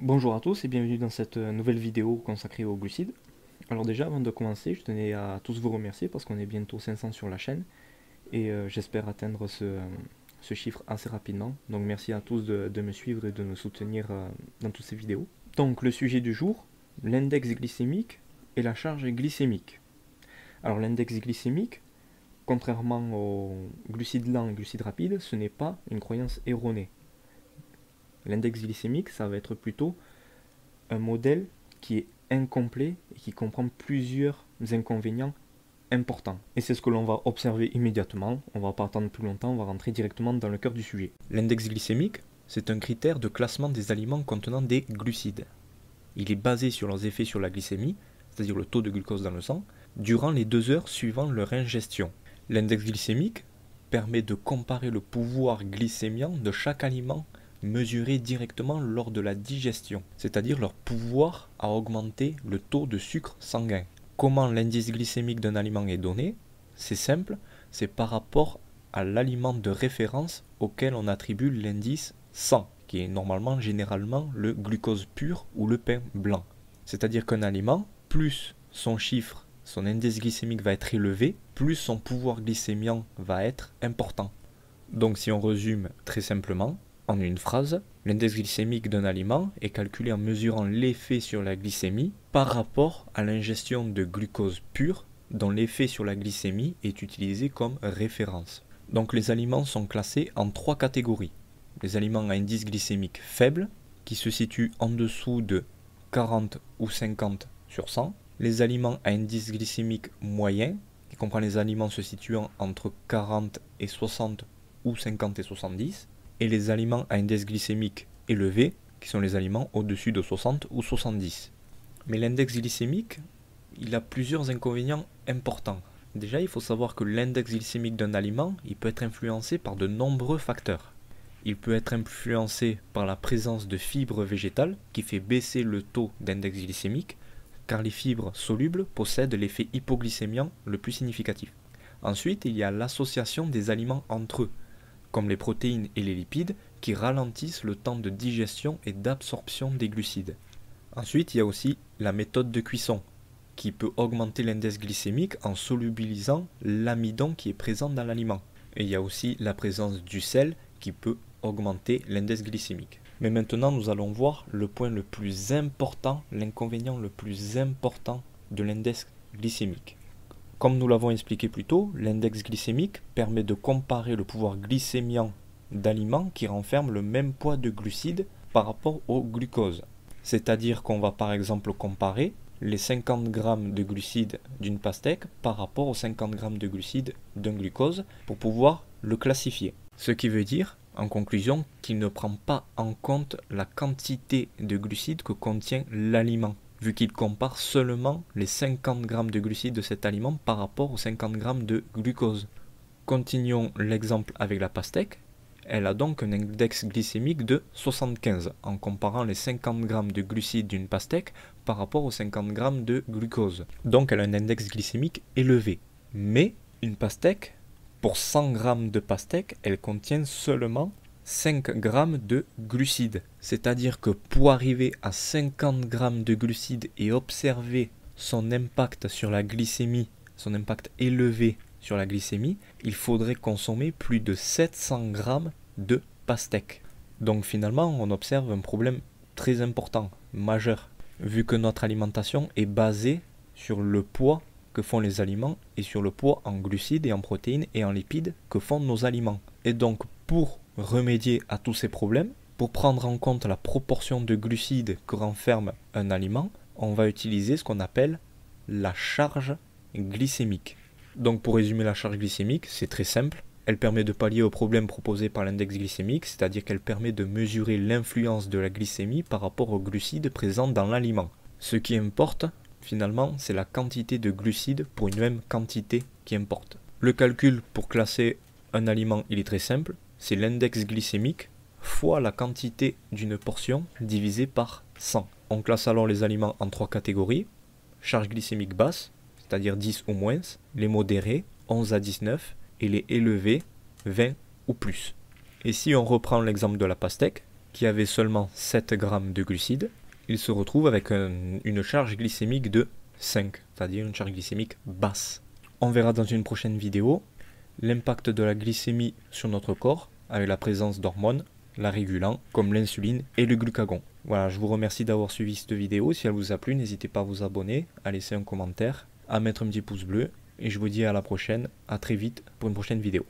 Bonjour à tous et bienvenue dans cette nouvelle vidéo consacrée aux glucides. Alors déjà, avant de commencer, je tenais à tous vous remercier parce qu'on est bientôt 500 sur la chaîne et j'espère atteindre ce chiffre assez rapidement. Donc merci à tous de me suivre et de me soutenir dans toutes ces vidéos. Donc le sujet du jour, l'index glycémique et la charge glycémique. Alors l'index glycémique, contrairement aux glucides lents et glucides rapides, ce n'est pas une croyance erronée. L'index glycémique, ça va être plutôt un modèle qui est incomplet et qui comprend plusieurs inconvénients importants. Et c'est ce que l'on va observer immédiatement. On ne va pas attendre plus longtemps, on va rentrer directement dans le cœur du sujet. L'index glycémique, c'est un critère de classement des aliments contenant des glucides. Il est basé sur leurs effets sur la glycémie, c'est-à-dire le taux de glucose dans le sang, durant les 2 heures suivant leur ingestion. L'index glycémique permet de comparer le pouvoir glycémiant de chaque aliment mesuré directement lors de la digestion, c'est-à-dire leur pouvoir à augmenter le taux de sucre sanguin. Comment l'indice glycémique d'un aliment est donné? C'est simple, c'est par rapport à l'aliment de référence auquel on attribue l'indice 100, qui est normalement généralement le glucose pur ou le pain blanc. C'est-à-dire qu'un aliment, plus son chiffre, son indice glycémique va être élevé, plus son pouvoir glycémiant va être important. Donc si on résume très simplement, en une phrase, l'index glycémique d'un aliment est calculé en mesurant l'effet sur la glycémie par rapport à l'ingestion de glucose pur dont l'effet sur la glycémie est utilisé comme référence. Donc les aliments sont classés en 3 catégories. Les aliments à indice glycémique faible, qui se situent en dessous de 40 ou 50 sur 100. Les aliments à indice glycémique moyen, qui comprend les aliments se situant entre 40 et 60 ou 50 et 70. Et les aliments à index glycémique élevé, qui sont les aliments au-dessus de 60 ou 70. Mais l'index glycémique, il a plusieurs inconvénients importants. Déjà, il faut savoir que l'index glycémique d'un aliment, il peut être influencé par de nombreux facteurs. Il peut être influencé par la présence de fibres végétales, qui fait baisser le taux d'index glycémique, car les fibres solubles possèdent l'effet hypoglycémiant le plus significatif. Ensuite, il y a l'association des aliments entre eux, comme les protéines et les lipides, qui ralentissent le temps de digestion et d'absorption des glucides. Ensuite, il y a aussi la méthode de cuisson, qui peut augmenter l'index glycémique en solubilisant l'amidon qui est présent dans l'aliment. Et il y a aussi la présence du sel, qui peut augmenter l'index glycémique. Mais maintenant, nous allons voir le point le plus important, l'inconvénient le plus important de l'index glycémique. Comme nous l'avons expliqué plus tôt, l'index glycémique permet de comparer le pouvoir glycémiant d'aliments qui renferment le même poids de glucides par rapport au glucose. C'est-à-dire qu'on va par exemple comparer les 50 g de glucides d'une pastèque par rapport aux 50 g de glucides d'un glucose pour pouvoir le classifier. Ce qui veut dire, en conclusion, qu'il ne prend pas en compte la quantité de glucides que contient l'aliment, vu qu'il compare seulement les 50 g de glucides de cet aliment par rapport aux 50 g de glucose. Continuons l'exemple avec la pastèque. Elle a donc un index glycémique de 75 en comparant les 50 g de glucides d'une pastèque par rapport aux 50 g de glucose. Donc elle a un index glycémique élevé. Mais une pastèque, pour 100 g de pastèque, elle contient seulement 5 g de glucides. C'est-à-dire que pour arriver à 50 g de glucides et observer son impact sur la glycémie, son impact élevé sur la glycémie, il faudrait consommer plus de 700 g de pastèque. Donc finalement, on observe un problème très important, majeur, vu que notre alimentation est basée sur le poids que font les aliments et sur le poids en glucides et en protéines et en lipides que font nos aliments. Et donc pour remédier à tous ces problèmes, pour prendre en compte la proportion de glucides que renferme un aliment, on va utiliser ce qu'on appelle la charge glycémique. Donc pour résumer la charge glycémique, c'est très simple. Elle permet de pallier au problème proposé par l'index glycémique, c'est-à-dire qu'elle permet de mesurer l'influence de la glycémie par rapport aux glucides présents dans l'aliment. Ce qui importe, finalement, c'est la quantité de glucides pour une même quantité qui importe. Le calcul pour classer un aliment, il est très simple. C'est l'index glycémique fois la quantité d'une portion divisée par 100. On classe alors les aliments en 3 catégories. Charge glycémique basse, c'est-à-dire 10 ou moins, les modérés, 11 à 19, et les élevés, 20 ou plus. Et si on reprend l'exemple de la pastèque, qui avait seulement 7 grammes de glucides, il se retrouve avec une charge glycémique de 5, c'est-à-dire une charge glycémique basse. On verra dans une prochaine vidéo l'impact de la glycémie sur notre corps avec la présence d'hormones la régulant comme l'insuline et le glucagon. Voilà, je vous remercie d'avoir suivi cette vidéo. Si elle vous a plu, n'hésitez pas à vous abonner, à laisser un commentaire, à mettre un petit pouce bleu et je vous dis à la prochaine, à très vite pour une prochaine vidéo.